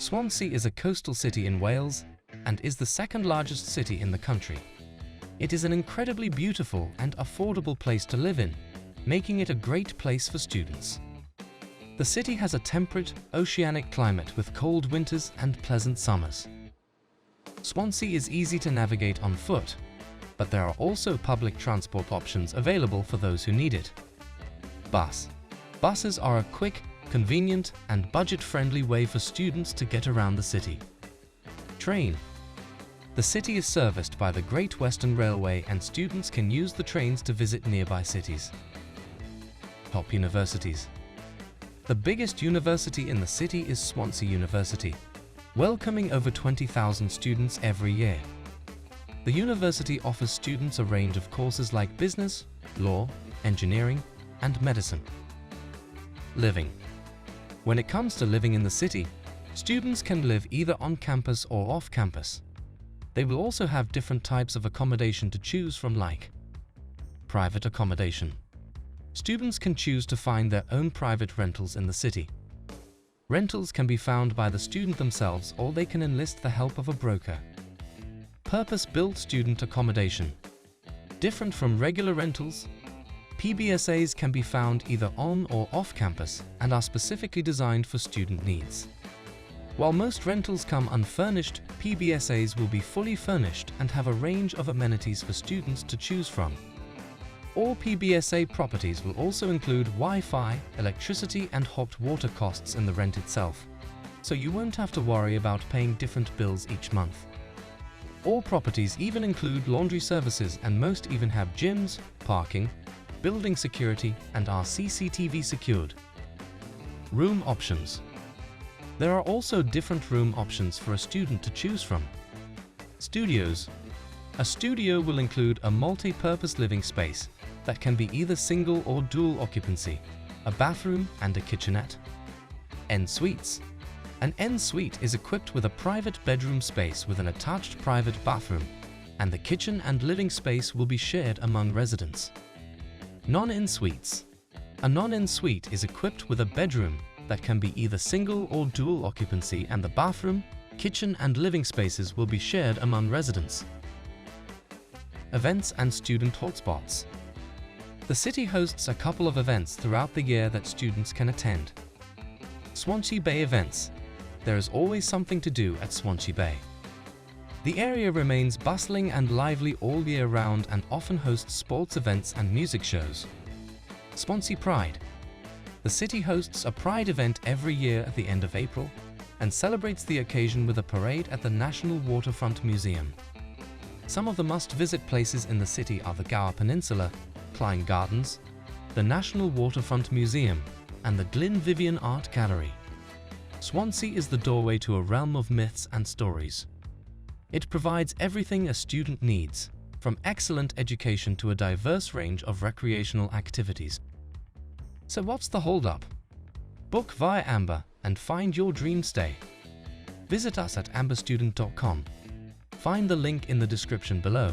Swansea is a coastal city in Wales and is the second largest city in the country. It is an incredibly beautiful and affordable place to live in, making it a great place for students. The city has a temperate, oceanic climate with cold winters and pleasant summers. Swansea is easy to navigate on foot, but there are also public transport options available for those who need it. Bus. Buses are a quick, convenient and budget-friendly way for students to get around the city. Train. The city is serviced by the Great Western Railway and students can use the trains to visit nearby cities. Top universities. The biggest university in the city is Swansea University, welcoming over 20,000 students every year. The university offers students a range of courses like business, law, engineering, and medicine. Living. When it comes to living in the city, students can live either on campus or off campus. They will also have different types of accommodation to choose from, like private accommodation. Students can choose to find their own private rentals in the city. Rentals can be found by the student themselves or they can enlist the help of a broker. Purpose-built student accommodation. Different from regular rentals, PBSAs can be found either on or off campus and are specifically designed for student needs. While most rentals come unfurnished, PBSAs will be fully furnished and have a range of amenities for students to choose from. All PBSA properties will also include Wi-Fi, electricity and hot water costs in the rent itself, so you won't have to worry about paying different bills each month. All properties even include laundry services and most even have gyms, parking, building security and are CCTV secured. Room options. There are also different room options for a student to choose from. Studios. A studio will include a multi-purpose living space that can be either single or dual occupancy, a bathroom and a kitchenette. En-suites. An en-suite is equipped with a private bedroom space with an attached private bathroom, and the kitchen and living space will be shared among residents. Non-en-suites. A non-en-suite is equipped with a bedroom that can be either single or dual occupancy and the bathroom, kitchen and living spaces will be shared among residents. Events and student hotspots. The city hosts a couple of events throughout the year that students can attend. Swansea Bay events. There is always something to do at Swansea Bay. The area remains bustling and lively all year round and often hosts sports events and music shows. Swansea Pride. The city hosts a Pride event every year at the end of April and celebrates the occasion with a parade at the National Waterfront Museum. Some of the must-visit places in the city are the Gower Peninsula, Klein Gardens, the National Waterfront Museum, and the Glyn Vivian Art Gallery. Swansea is the doorway to a realm of myths and stories. It provides everything a student needs, from excellent education to a diverse range of recreational activities. So what's the hold-up? Book via Amber and find your dream stay. Visit us at amberstudent.com. Find the link in the description below.